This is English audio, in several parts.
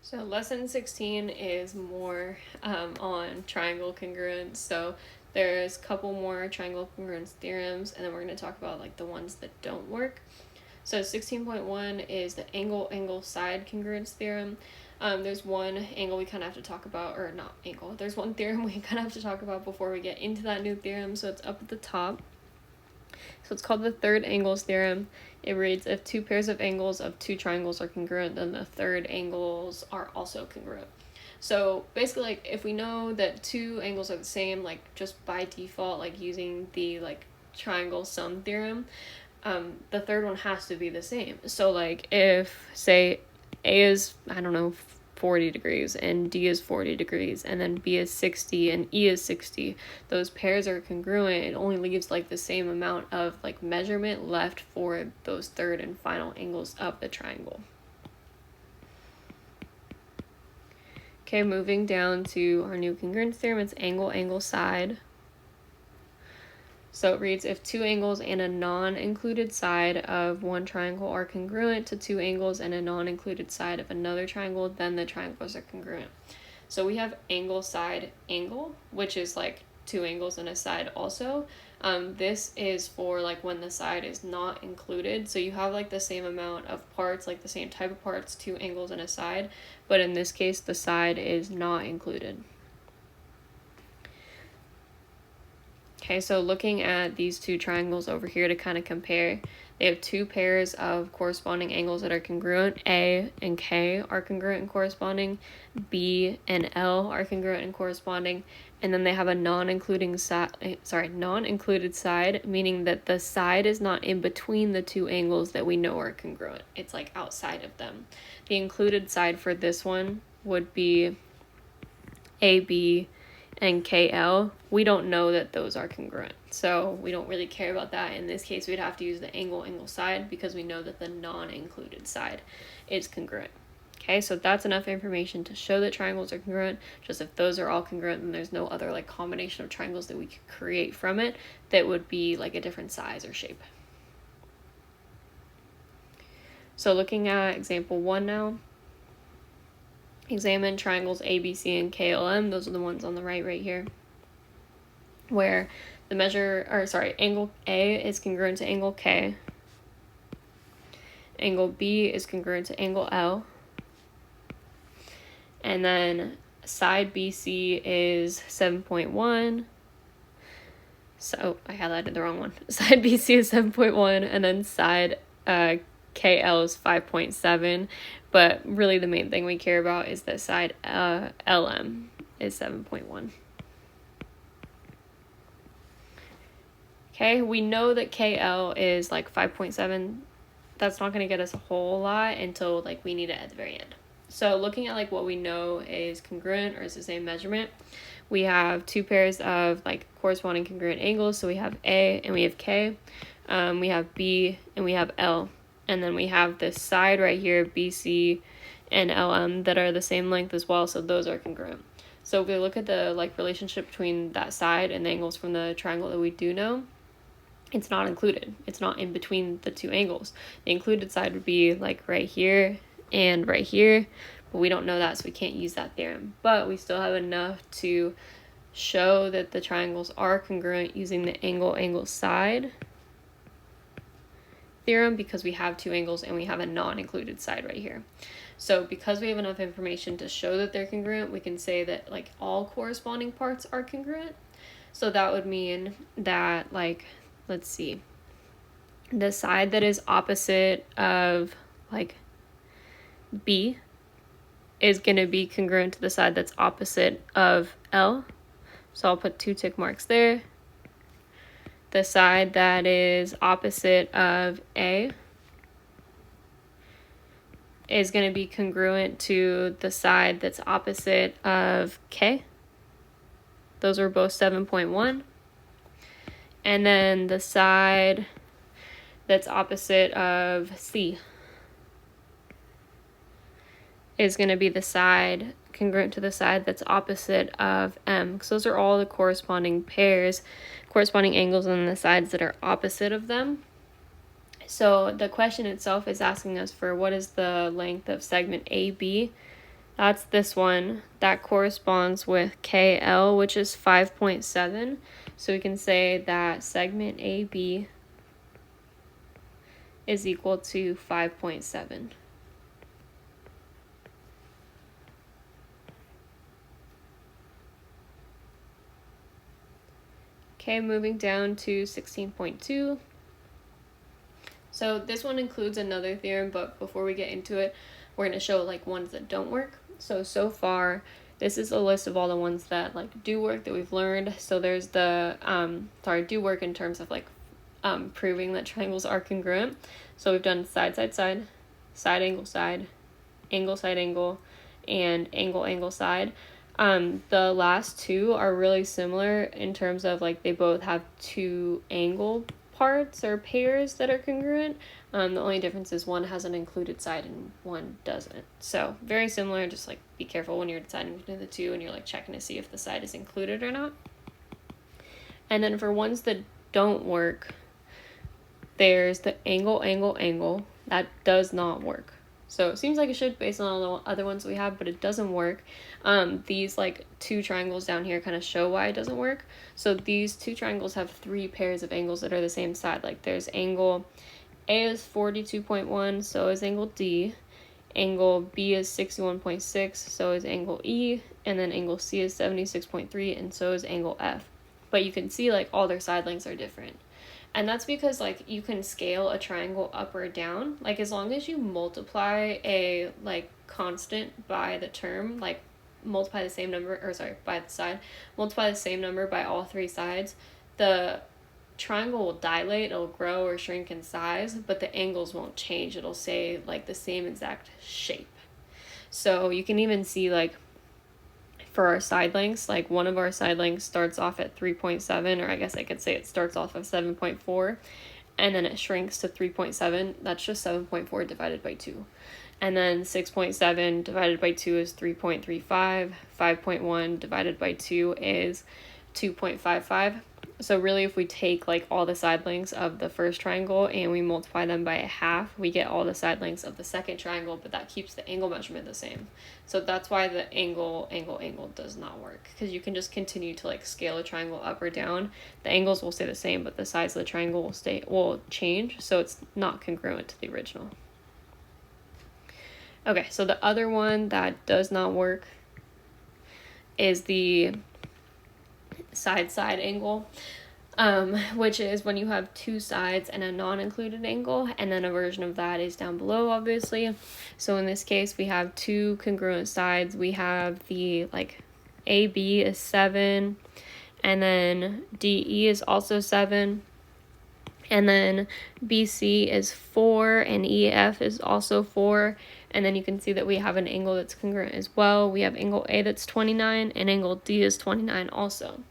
So lesson 16 is more on triangle congruence. So there's a couple more triangle congruence theorems, and then we're going to talk about like the ones that don't work. So 16.1 is the angle side congruence theorem. There's one angle we kind of have to talk about, or not angle, there's one theorem we kind of have to talk about before we get into that new theorem. So it's up at the top. So it's called the third angles theorem. It reads, if two pairs of angles of two triangles are congruent, then the third angles are also congruent. So basically, like, if we know that two angles are the same, like just by default, like using the like triangle sum theorem, the third one has to be the same. So like if say A is, I don't know, 40 degrees and D is 40 degrees and then B is 60 and E is 60, those pairs are congruent. It only leaves like the same amount of like measurement left for those third and final angles of the triangle. Okay, moving down to our new congruence theorem, it's angle side. So it reads, if two angles and a non-included side of one triangle are congruent to two angles and a non-included side of another triangle, then the triangles are congruent. So we have angle side angle, which is like two angles and a side also. This is for like when the side is not included. So you have like the same amount of parts, like the same type of parts, two angles and a side, but in this case the side is not included. Okay, so looking at these two triangles over here to kind of compare, they have two pairs of corresponding angles that are congruent. A and K are congruent and corresponding. B and L are congruent and corresponding. And then they have a non-included side, meaning that the side is not in between the two angles that we know are congruent. It's like outside of them. The included side for this one would be AB and KL. We don't know that those are congruent, so we don't really care about that. In this case, we'd have to use the angle side because we know that the non-included side is congruent. Okay, so that's enough information to show that triangles are congruent. Just if those are all congruent, then there's no other like combination of triangles that we could create from it that would be like a different size or shape. So looking at example 1 now. Examine triangles ABC and KLM. Those are the ones on the right here, where the angle A is congruent to angle K. Angle B is congruent to angle L. And then side BC is 7.1. So I highlighted the wrong one. Side BC is 7.1, and then side KL is 5.7, but really the main thing we care about is that side LM is 7.1. Okay, we know that KL is like 5.7. That's not going to get us a whole lot until like we need it at the very end. So looking at like what we know is congruent or is the same measurement, we have two pairs of like corresponding congruent angles. So we have A and we have K, we have B and we have L. And then we have this side right here, BC and LM, that are the same length as well, so those are congruent. So if we look at the like relationship between that side and the angles from the triangle that we do know, it's not included. It's not in between the two angles. The included side would be like right here and right here, but we don't know that, so we can't use that theorem. But we still have enough to show that the triangles are congruent using the angle side theorem, because we have two angles and we have a non-included side right here. So because we have enough information to show that they're congruent, we can say that like all corresponding parts are congruent. So that would mean that, like, let's see, the side that is opposite of like B is going to be congruent to the side that's opposite of L. So I'll put 2 tick marks there. The side that is opposite of A is going to be congruent to the side that's opposite of K. Those are both 7.1. And then the side that's opposite of C is going to be the side congruent to the side that's opposite of M, because those are all the corresponding pairs, corresponding angles on the sides that are opposite of them. So the question itself is asking us for what is the length of segment AB That's this one. That corresponds with KL, which is 5.7. So we can say that segment AB is equal to 5.7. Okay, moving down to 16.2. So this one includes another theorem, but before we get into it, we're going to show like ones that don't work. So far, this is a list of all the ones that like do work that we've learned. So there's the, do work in terms of like proving that triangles are congruent. So we've done side, side, side, side, angle, side, angle, and angle, side. The last two are really similar in terms of like they both have two angle parts or pairs that are congruent. The only difference is one has an included side and one doesn't. So very similar, just like be careful when you're deciding between the two and you're like checking to see if the side is included or not. And then for ones that don't work, there's the angle. That does not work. So it seems like it should based on all the other ones we have, but it doesn't work. These like two triangles down here kind of show why it doesn't work. So these two triangles have three pairs of angles that are the same side. Like there's angle A is 42.1, so is angle D. Angle B is 61.6, so is angle E. And then angle C is 76.3, and so is angle F. But you can see like all their side lengths are different. And that's because like you can scale a triangle up or down. Like as long as you multiply a like constant by the term, like multiply the same number, by the side, multiply the same number by all three sides, the triangle will dilate, it'll grow or shrink in size, but the angles won't change. It'll stay like the same exact shape. So you can even see like for our side lengths, like one of our side lengths starts off at 3.7, or I guess I could say it starts off of 7.4, and then it shrinks to 3.7. That's just 7.4 divided by 2. And then 6.7 divided by 2 is 3.35. 5.1 divided by 2 is 2.55. So really, if we take like all the side lengths of the first triangle and we multiply them by a half, we get all the side lengths of the second triangle, but that keeps the angle measurement the same. So that's why the angle does not work, because you can just continue to like scale a triangle up or down. The angles will stay the same, but the size of the triangle will change, so it's not congruent to the original. Okay, so the other one that does not work is the side angle, which is when you have two sides and a non-included angle, and then a version of that is down below, obviously. So in this case, we have two congruent sides. We have the like AB is 7, and then DE is also 7, and then BC is 4, and EF is also 4. And then you can see that we have an angle that's congruent as well. We have angle A that's 29, and angle D is 29 also.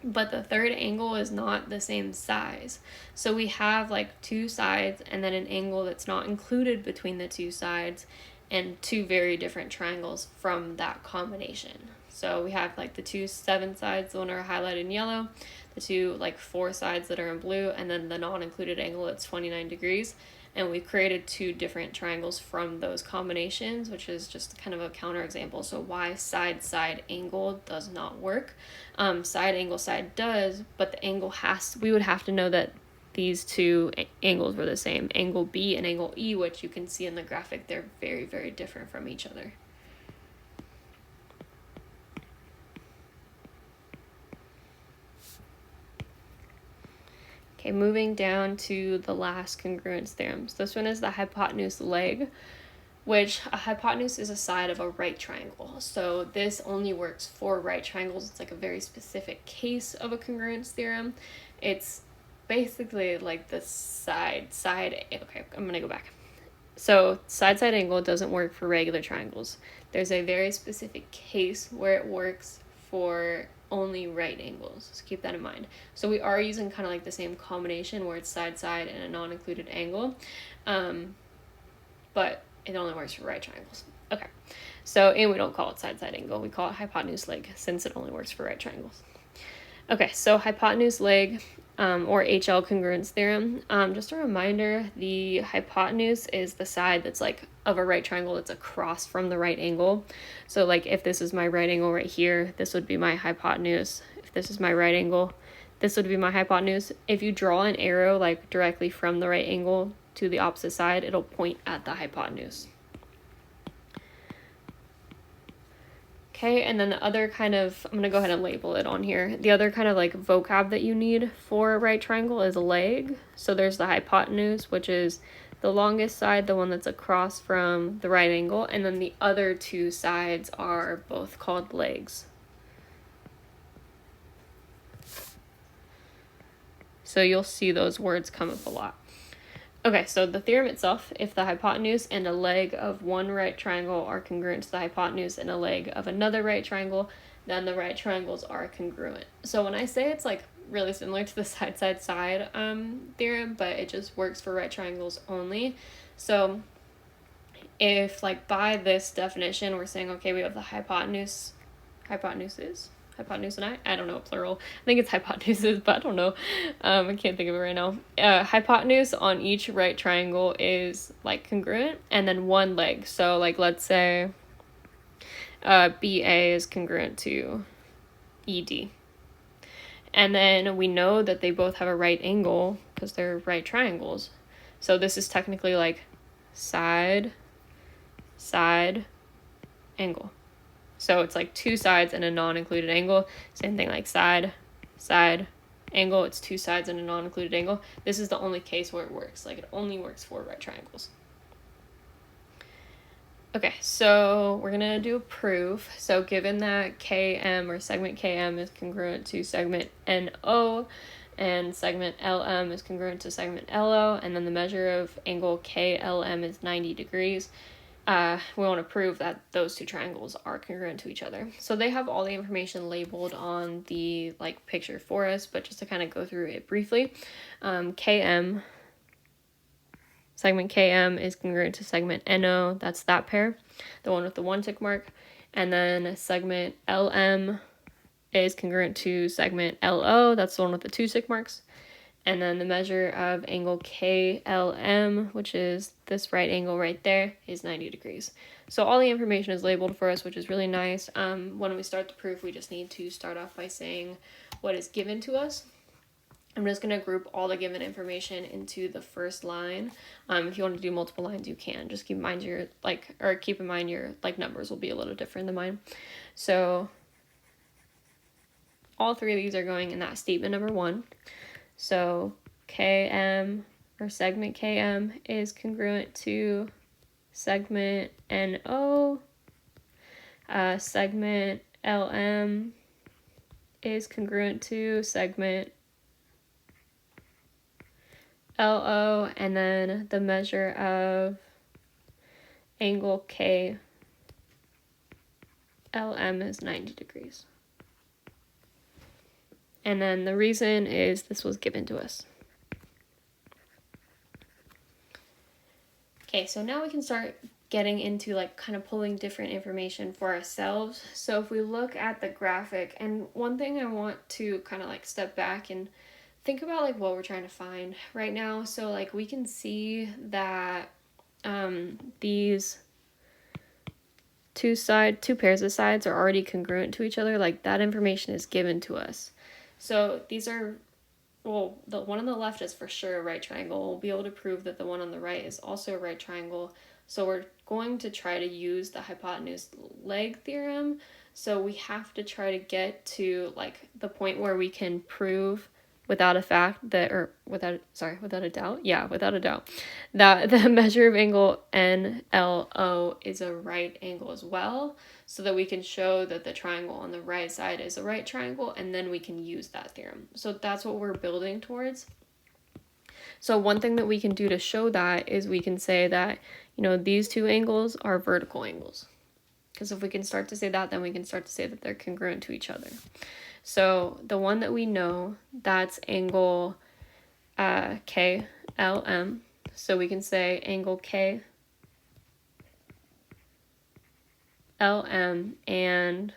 But the third angle is not the same size. So we have like two sides and then an angle that's not included between the two sides, and two very different triangles from that combination. So we have like the two 7 sides, the one are highlighted in yellow, the two like 4 sides that are in blue, and then the non-included angle that's 29 degrees. And we've created two different triangles from those combinations, which is just kind of a counterexample. So why side angle does not work. Side angle side does, but the angle we would have to know that these two angles were the same. Angle B and angle E, which you can see in the graphic, they're very, very different from each other. Okay, moving down to the last congruence theorems. This one is the hypotenuse leg, which a hypotenuse is a side of a right triangle. So this only works for right triangles. It's like a very specific case of a congruence theorem. It's basically like the side. Okay, I'm going to go back. So side angle doesn't work for regular triangles. There's a very specific case where it works for only right angles, so keep that in mind. So we are using kind of like the same combination where it's side and a non-included angle, but it only works for right triangles. Okay, so and we don't call it side angle, we call it hypotenuse leg since it only works for right triangles. Okay, so hypotenuse leg or HL congruence theorem. Just a reminder, the hypotenuse is the side that's like of a right triangle that's across from the right angle. So like if this is my right angle right here, this would be my hypotenuse. If this is my right angle, this would be my hypotenuse. If you draw an arrow like directly from the right angle to the opposite side, it'll point at the hypotenuse. Okay, and then the other kind of, I'm going to go ahead and label it on here. The other kind of like vocab that you need for a right triangle is a leg. So there's the hypotenuse, which is the longest side, the one that's across from the right angle, and then the other two sides are both called legs. So you'll see those words come up a lot. Okay, so the theorem itself, if the hypotenuse and a leg of one right triangle are congruent to the hypotenuse and a leg of another right triangle, then the right triangles are congruent. So when I say it's like really similar to the side theorem, but it just works for right triangles only. So if like by this definition, we're saying, okay, we have the hypotenuse and I don't know, plural. I think it's hypotenuses, but I don't know. I can't think of it right now. Hypotenuse on each right triangle is like congruent, and then one leg. So like let's say BA is congruent to ED. And then we know that they both have a right angle because they're right triangles. So this is technically like side, angle. So it's like two sides and a non-included angle. Same thing like side, angle. It's two sides and a non-included angle. This is the only case where it works. Like it only works for right triangles. Okay, so we're gonna do a proof. So given that KM or segment KM is congruent to segment NO and segment LM is congruent to segment LO, and then the measure of angle KLM is 90 degrees, we want to prove that those two triangles are congruent to each other. So they have all the information labeled on the like picture for us, but just to kind of go through it briefly, segment KM is congruent to segment NO, that's that pair, the one with the one tick mark, and then segment LM is congruent to segment LO, that's the one with the two tick marks. And then the measure of angle KLM, which is this right angle right there, is 90 degrees. So all the information is labeled for us, which is really nice. When we start the proof, we just need to start off by saying what is given to us. I'm just going to group all the given information into the first line. If you want to do multiple lines, you can. Just keep in mind your numbers will be a little different than mine. So all three of these are going in that statement number 1. So KM or segment KM is congruent to segment NO. Segment LM is congruent to segment LO, and then the measure of angle KLM is 90 degrees. And then the reason is this was given to us. Okay, so now we can start getting into like kind of pulling different information for ourselves. So if we look at the graphic, and one thing I want to kind of like step back and think about like what we're trying to find right now. So like we can see that these two pairs of sides are already congruent to each other. Like that information is given to us. So these are, well, the one on the left is for sure a right triangle. We'll be able to prove that the one on the right is also a right triangle. So we're going to try to use the hypotenuse leg theorem. So we have to try to get to like the point where we can prove without a doubt, that the measure of angle NLO is a right angle as well, so that we can show that the triangle on the right side is a right triangle, and then we can use that theorem. So that's what we're building towards. So one thing that we can do to show that is we can say that, these two angles are vertical angles. Because if we can start to say that, then we can start to say that they're congruent to each other. So the one that we know, that's angle KLM. So we can say angle KLM, and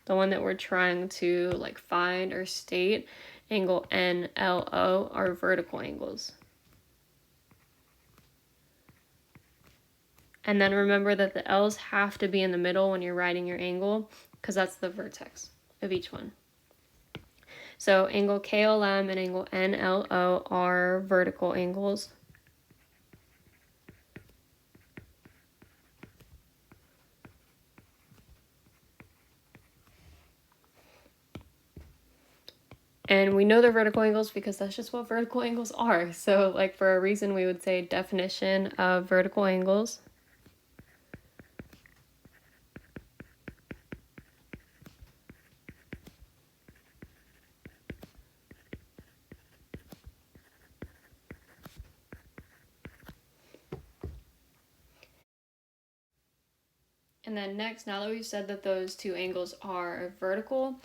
the one that we're trying to like find or state angle NLO are vertical angles. And then remember that the L's have to be in the middle when you're writing your angle, because that's the vertex of each one. So angle KLM and angle NLO are vertical angles. And we know they're vertical angles because that's just what vertical angles are. So like for a reason we would say definition of vertical angles. And then next, now that we've said that those two angles are vertical,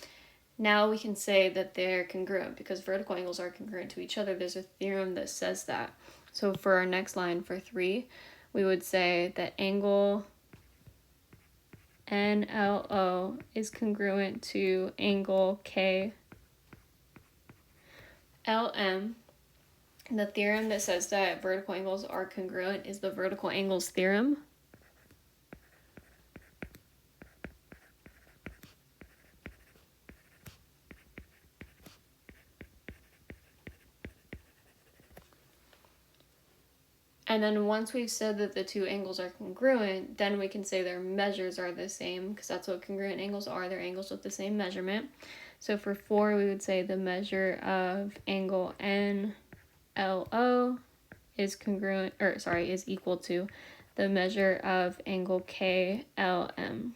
now we can say that they're congruent because vertical angles are congruent to each other. There's a theorem that says that. So for our next line for 3, we would say that angle NLO is congruent to angle KLM. The theorem that says that vertical angles are congruent is the vertical angles theorem. And then once we've said that the two angles are congruent, then we can say their measures are the same, because that's what congruent angles are. They're angles with the same measurement. So for 4, we would say the measure of angle NLO is equal to the measure of angle KLM.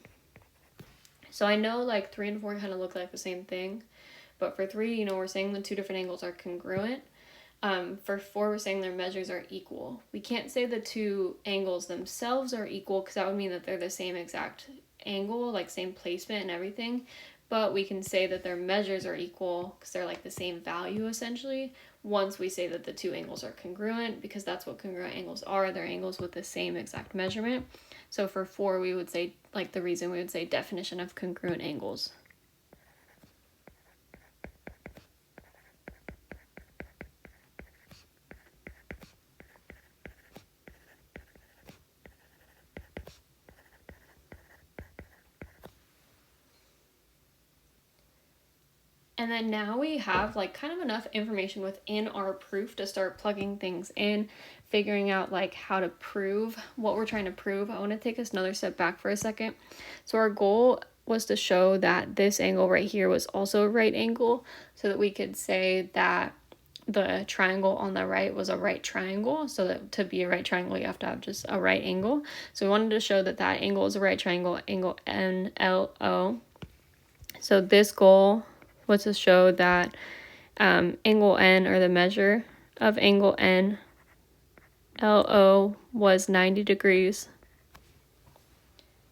So I know like 3 and 4 kind of look like the same thing, but for 3, we're saying the two different angles are congruent. For 4, we're saying their measures are equal. We can't say the two angles themselves are equal because that would mean that they're the same exact angle, like same placement and everything. But we can say that their measures are equal because they're like the same value essentially once we say that the two angles are congruent, because that's what congruent angles are. They're angles with the same exact measurement. So for 4, we would say, like the reason we would say definition of congruent angles. And then now we have like kind of enough information within our proof to start plugging things in, figuring out like how to prove what we're trying to prove. I want to take us another step back for a second. So our goal was to show that this angle right here was also a right angle, so that we could say that the triangle on the right was a right triangle. So that to be a right triangle, you have to have just a right angle. So we wanted to show that that angle is a right triangle, angle NLO. So this goal was to show that angle N, or the measure of angle NLO, was 90 degrees.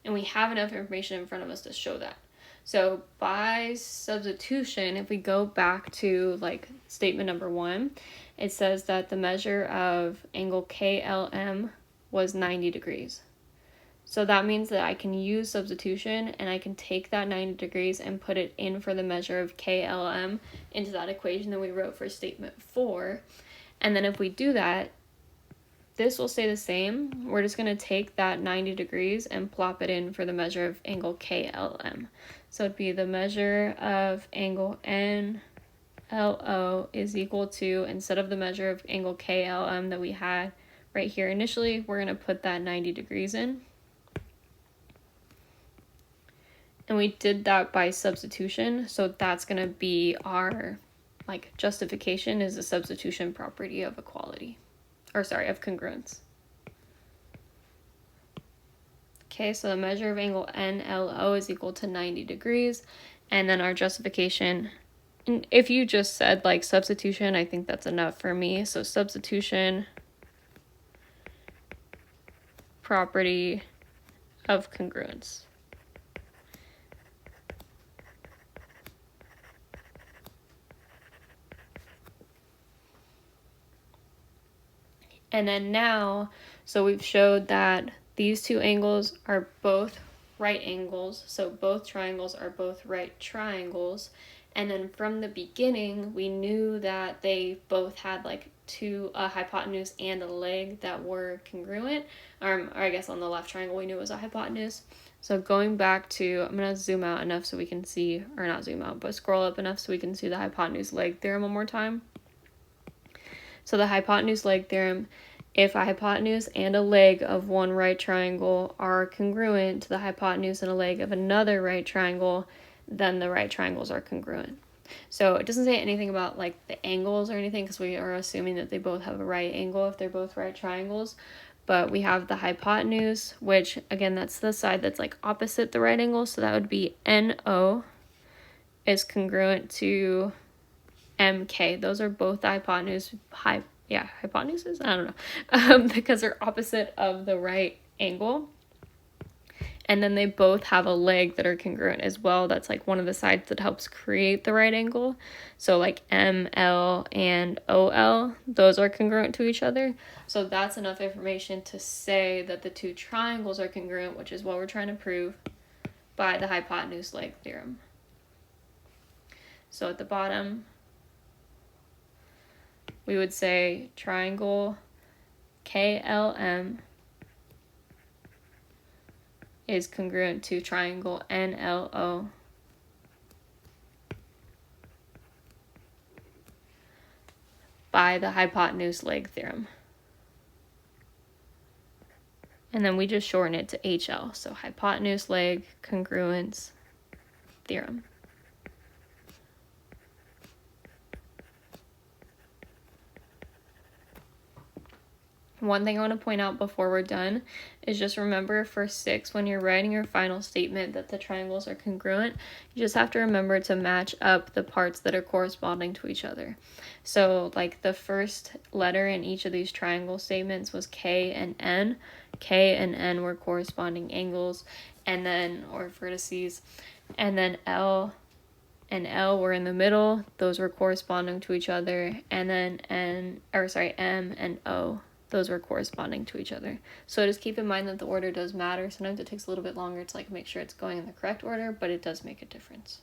And we have enough information in front of us to show that. So by substitution, if we go back to like statement number 1, it says that the measure of angle KLM was 90 degrees. So that means that I can use substitution and I can take that 90 degrees and put it in for the measure of KLM into that equation that we wrote for statement 4. And then if we do that, this will stay the same. We're just going to take that 90 degrees and plop it in for the measure of angle KLM. So it'd be the measure of angle NLO is equal to, instead of the measure of angle KLM that we had right here initially, we're going to put that 90 degrees in. And we did that by substitution, so that's going to be our like justification, is the substitution property of equality, or sorry, of congruence. Okay, so the measure of angle NLO is equal to 90 degrees, and then our justification, and if you just said like substitution, I think that's enough for me. So substitution property of congruence. And then now, so we've showed that these two angles are both right angles, so both triangles are both right triangles, And then from the beginning, we knew that they both had like a hypotenuse and a leg that were congruent. Or I guess on the left triangle, we knew it was a hypotenuse. So going back to, I'm going to zoom out enough so we can see, or not zoom out, but scroll up enough so we can see the hypotenuse leg theorem one more time. So the hypotenuse leg theorem, if a hypotenuse and a leg of one right triangle are congruent to the hypotenuse and a leg of another right triangle, then the right triangles are congruent. So it doesn't say anything about like the angles or anything, because we are assuming that they both have a right angle if they're both right triangles. But we have the hypotenuse, which again, that's the side that's like opposite the right angle. So that would be NO is congruent to MK. Those are both the hypotenuses. Hypotenuses? I don't know. Because they're opposite of the right angle. And then they both have a leg that are congruent as well. That's like one of the sides that helps create the right angle. So like ML and OL, those are congruent to each other. So that's enough information to say that the two triangles are congruent, which is what we're trying to prove by the hypotenuse leg theorem. So at the bottom, we would say triangle KLM is congruent to triangle NLO by the hypotenuse leg theorem. And then we just shorten it to HL, so hypotenuse leg congruence theorem. One thing I want to point out before we're done is just remember for 6, when you're writing your final statement that the triangles are congruent, you just have to remember to match up the parts that are corresponding to each other. So like the first letter in each of these triangle statements was K and N. K and N were corresponding angles, and then, or vertices, and then L and L were in the middle. Those were corresponding to each other, and then M and O, those were corresponding to each other. So just keep in mind that the order does matter. Sometimes it takes a little bit longer to like make sure it's going in the correct order, but it does make a difference.